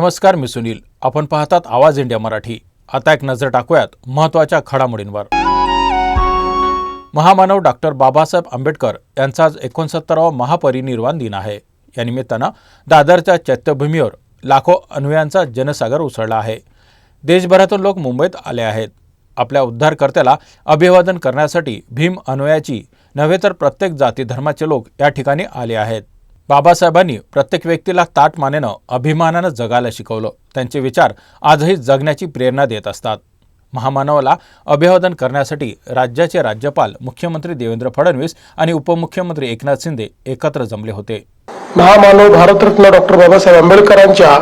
नमस्कार, मी सुनील. आपण पाहतात आवाज इंडिया मराठी. आता एक नजर टाकूयात महत्त्वाच्या घडामोडींवर. महामानव डॉक्टर बाबासाहेब आंबेडकर यांचा आज 69वा महापरिनिर्वाण दिन आहे. या निमित्तानं दादरच्या चैत्यभूमीवर लाखो अन्वयांचा जनसागर उसळला आहे. देशभरातून लोक मुंबईत आले आहेत. आपल्या उद्धारकर्त्याला अभिवादन करण्यासाठी भीम अन्वयाची नव्हे तर प्रत्येक जाती धर्माचे लोक या ठिकाणी आले आहेत. बाबासाहेबांनी प्रत्येक व्यक्तीला ताठ मानेनं अभिमानानं जगायला शिकवलं. त्यांचे विचार आजही जगण्याची प्रेरणा देत असतात. महामानवाला अभिवादन करण्यासाठी राज्याचे राज्यपाल मुख्यमंत्री देवेंद्र फडणवीस आणि उपमुख्यमंत्री एकनाथ शिंदे एकत्र जमले होते. महामानव भारतरत्न डॉक्टर बाबासाहेब आंबेडकरांच्या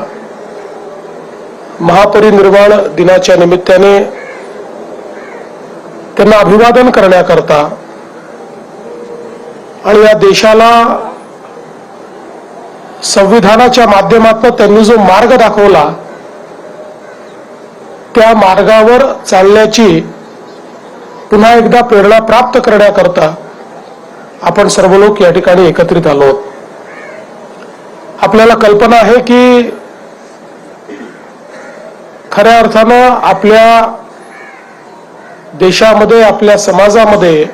महापरिनिर्वाण दिनाच्या निमित्ताने त्यांना अभिवादन करण्याकरता आणि या देशाला संविधानाच्या माध्यमातून त्यांनी जो मार्ग दाखवला त्या मार्गावर चालण्याची पुन्हा एकदा प्रेरणा प्राप्त करण्याकरता आपण सर्व लोक या ठिकाणी एकत्रित आलो आहोत. आपल्याला कल्पना आहे की खऱ्या अर्थानं आपल्या देशामध्ये आपल्या समाजामध्ये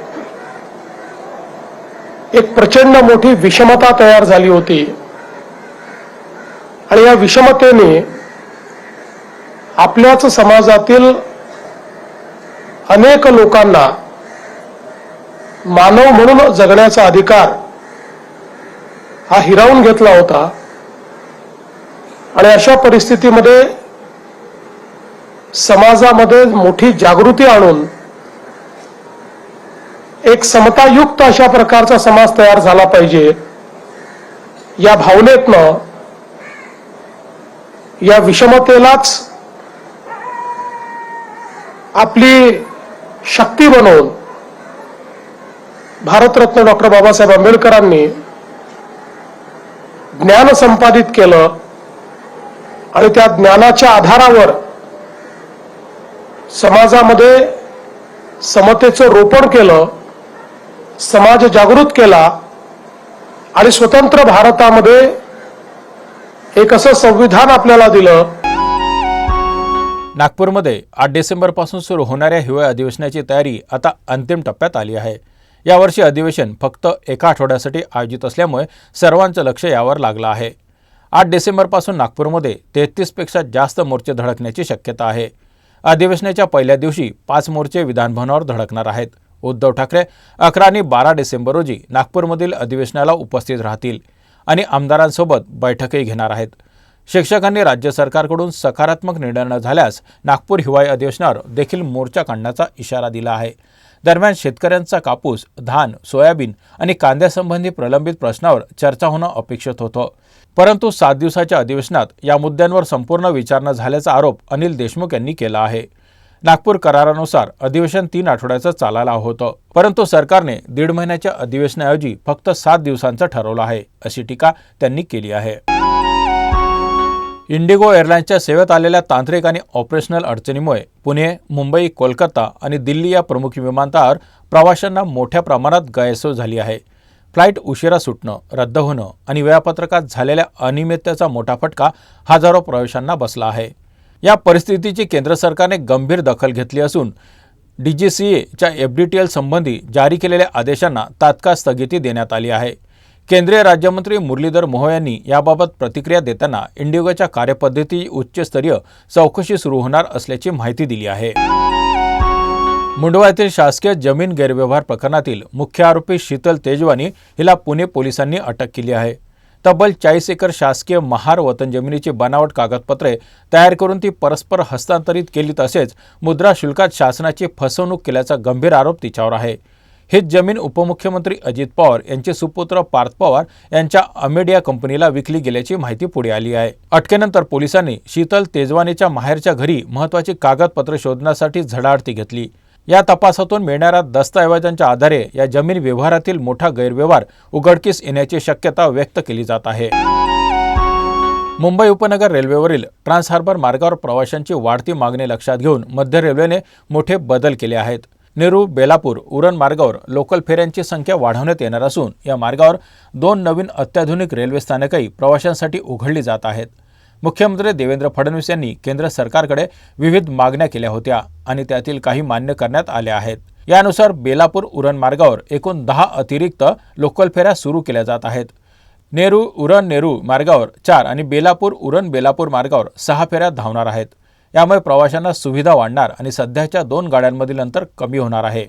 एक प्रचंड मोठी विषमता तयार झाली होती आणि या विषमतेने आपल्याच समाजातील अनेक लोकांना मानव म्हणून जगण्याचा अधिकार हा हिरावून घेतला होता. आणि अशा परिस्थितीमध्ये समाजामध्ये मोठी जागृती आणून एक समतायुक्त अशा प्रकारचा समाज तयार झाला पाहिजे या भावनेतनं या विषमतेलाच आपली शक्ती बनवून भारतरत्न डॉक्टर बाबासाहेब आंबेडकरांनी ज्ञान संपादित केलं आणि त्या ज्ञानाच्या आधारावर समाजामध्ये समतेचं रोपण केलं, समाज जागृत केला आणि स्वतंत्र भारतामध्ये एक असं संविधान आपल्याला दिलं. नागपूरमध्ये 8 डिसेंबरपासून सुरू होणाऱ्या हिवाळी अधिवेशनाची तयारी आता अंतिम टप्प्यात आली आहे. यावर्षी अधिवेशन फक्त एका आठवड्यासाठी आयोजित असल्यामुळे सर्वांचं लक्ष यावर लागलं आहे. 8 डिसेंबरपासून नागपूरमध्ये 33 पेक्षा जास्त मोर्चे धडकण्याची शक्यता आहे. अधिवेशनाच्या पहिल्या दिवशी 5 मोर्चे विधानभवनावर धडकणार आहेत. उद्धव ठाकरे 11 आणि 12 डिसेंबर रोजी नागपूरमधील अधिवेशनाला उपस्थित राहतील आणि आमदारांसोबत बैठकही घेणार आहेत. शिक्षकांनी राज्य सरकारकडून सकारात्मक निर्णय न झाल्यास नागपूर हिवाळी अधिवेशनावर देखील मोर्चा काढण्याचा इशारा दिला आहे. दरम्यान शेतकऱ्यांचा कापूस, धान, सोयाबीन आणि कांद्यासंबंधी प्रलंबित प्रश्नावर चर्चा होणं अपेक्षित होतं. परंतु 7 दिवसाच्या अधिवेशनात या मुद्द्यांवर संपूर्ण विचार न झाल्याचा आरोप अनिल देशमुख यांनी केला आहे. नागपूर करारानुसार अधिवेशन 3 आठवड्याचं चालायला होतं, परंतु सरकारने 1.5 महिन्याच्या अधिवेशनाऐवजी फक्त 7 दिवसांचं ठरवलं आहे, अशी टीका त्यांनी केली आहे. इंडिगो एअरलाइन्सच्या सेवेत आलेल्या तांत्रिक आणि ऑपरेशनल अडचणीमुळे पुणे, मुंबई, कोलकाता आणि दिल्ली या प्रमुख विमानतळावर प्रवाशांना मोठ्या प्रमाणात गैरसोय झाली आहे. फ्लाईट उशिरा सुटणं, रद्द होणं आणि वेळापत्रकात झालेल्या अनियमिततेचा मोठा फटका हजारो प्रवाशांना बसला आहे. या परिस्थितीची केंद्र सरकारने गंभीर दखल घेतली असून DGCAच्या FDTL संबंधी जारी केलेल्या आदेशांना तात्काळ स्थगिती देण्यात आली आहे. केंद्रीय राज्यमंत्री मुरलीधर मोहोळ यांनी याबाबत प्रतिक्रिया देताना इंडिगोच्या कार्यपद्धती उच्चस्तरीय चौकशी सुरू होणार असल्याची माहिती दिली आहे. मुंडवा येथील शासकीय जमीन गैरव्यवहार प्रकरणातील मुख्य आरोपी शीतल तेजवानी हिला पुणे पोलिसांनी अटक केली आहे. तब्बल 40 एकर शासकीय महार वतन जमिनीची बनावट कागदपत्रे तयार करून ती परस्पर हस्तांतरित केली, तसेच मुद्रा शुल्कात शासनाची फसवणूक केल्याचा गंभीर आरोप तिच्यावर आहे. हीच जमीन उपमुख्यमंत्री अजित पवार यांचे सुपुत्र पार्थ पवार यांच्या अमेडिया कंपनीला विकली गेल्याची माहिती पुढे आली आहे. अटकेनंतर पोलिसांनी शीतल तेजवानीच्या माहेरच्या घरी महत्त्वाची कागदपत्रे शोधण्यासाठी झडाडती घेतली. या तपासातून मिळणाऱ्या दस्तऐवजांच्या आधारे या जमीन व्यवहारातील मोठा गैरव्यवहार उघडकीस येण्याची शक्यता व्यक्त केली जात आहे. मुंबई उपनगर रेल्वेवरील ट्रान्स हार्बर मार्गावर प्रवाशांची वाढती मागणी लक्षात घेऊन मध्य रेल्वेने मोठे बदल केले आहेत. नेरूळ, बेलापूर, उरण मार्गावर लोकल फेऱ्यांची संख्या वाढवण्यात येणार असून या मार्गावर 2 नवीन अत्याधुनिक रेल्वे स्थानकही प्रवाशांसाठी उघडली जात आहेत. मुख्यमंत्री देवेंद्र फडणवीस यांनी केंद्र सरकारकडे विविध मागण्या केल्या होत्या आणि त्यातील काही मान्य करण्यात आल्या आहेत। यानुसार बेलापूर उरण मार्गावर एकूण 10 अतिरिक्त लोकल फेऱ्या सुरू केल्या जात आहेत। नेरू उरण नेरू मार्गावर 4 आणि बेलापूर उरण बेलापूर मार्गावर 6 फेऱ्या धावणार आहेत। यामुळे प्रवाशांना सुविधा वाढणार आणि सध्याच्या 2 गाड्यांमधील अंतर कमी होणार आहे।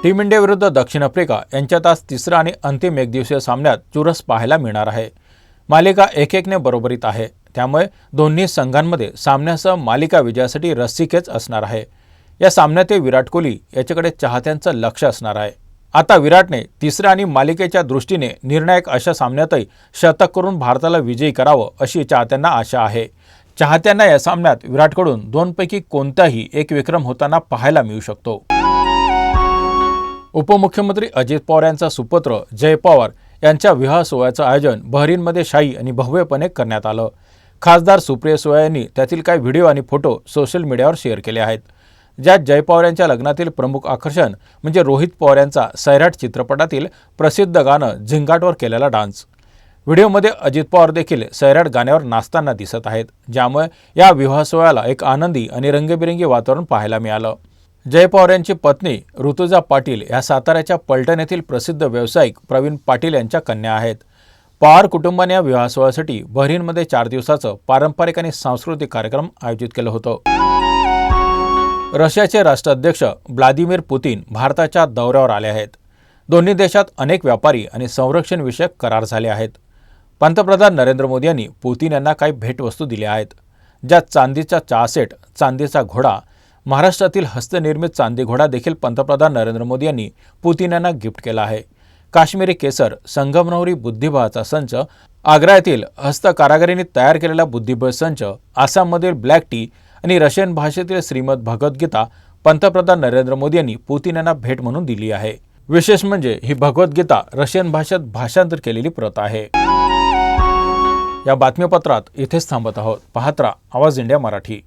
टीम इंडिया विरुद्ध दक्षिण आफ्रिका यांच्यात आज तिसरा आणि अंतिम एकदिवसीय सामन्यात चुरस पाहायला मिळणार आहे। मालिका 1-1 बरोबरीत आहे, त्यामुळे दोन्ही संघांमध्ये सामन्यासह मालिका विजयासाठी रस्सीखेच असणार आहे। या सामन्यात विराट कोहली याच्याकडे चाहत्यांचं लक्ष असणार आहे। आता विराटने तिसऱ्या आणि मालिकेच्या दृष्टीने निर्णायक अशा सामन्यातही शतक करून भारताला विजयी करावं अशी चाहत्यांना आशा आहे। चाहत्यांना या सामन्यात विराटकडून 2 पैकी कोणताही एक विक्रम होताना पाहायला मिळू शकतो। उपमुख्यमंत्री अजित पवार यांचा सुपुत्र जय पवार यांच्या विवाह सोहळ्याचं आयोजन बहरीनमध्ये शाही आणि भव्यपणे करण्यात आलं। खासदार सुप्रिया सुळे यांनी त्यातील काही व्हिडिओ आणि फोटो सोशल मीडियावर शेअर केले आहेत, ज्यात जय पवार यांच्या लग्नातील प्रमुख आकर्षण म्हणजे रोहित पवार यांचा सैराट चित्रपटातील प्रसिद्ध गाणं झिंगाटवर केलेला डान्स। व्हिडिओमध्ये अजित पवार देखील सैराट गाण्यावर नाचताना दिसत आहेत, ज्यामुळे या विवाह सोहळ्याला एक आनंदी आणि रंगीबेरंगी वातावरण पाहायला मिळालं। जय पवार यांची पत्नी ऋतुजा पाटील या साताऱ्याच्या पलटण येथील प्रसिद्ध व्यावसायिक प्रवीण पाटील यांच्या कन्या आहेत। पवार कुटुंबाने या विवाह सोहळ्यासाठी बहरीनमध्ये 4 दिवसाचं पारंपरिक आणि सांस्कृतिक कार्यक्रम आयोजित केलं होतं। रशियाचे राष्ट्राध्यक्ष व्लादिमीर पुतिन भारताच्या दौऱ्यावर आले आहेत। दोन्ही देशात अनेक व्यापारी आणि संरक्षण विषयक करार झाले आहेत। पंतप्रधान नरेंद्र मोदी यांनी पुतिन यांना काही भेटवस्तू दिल्या आहेत, ज्यात चांदीचा चहा सेट, चांदीचा घोडा, महाराष्ट्रातील हस्तनिर्मित चांदी घोडा देखील पंतप्रधान नरेंद्र मोदी यांनी पुतिन यांना गिफ्ट केला आहे। काश्मीरी केसर, संगमरवरी बुद्धिबळाचा संच, आग्रा येथील हस्तकारागिरीने तयार केलेला बुद्धिबळ संच, आसाममधील ब्लॅक टी आणि रशियन भाषेतील श्रीमद भगवद्गीता पंतप्रधान नरेंद्र मोदी यांनी पुतिन यांना भेट म्हणून दिली आहे। विशेष म्हणजे ही भगवद्गीता रशियन भाषेत भाषांतर केलेली प्रत आहे। या बातमीपत्रात इथेच थांबत आहोत। पाहत रहा आवाज इंडिया मराठी।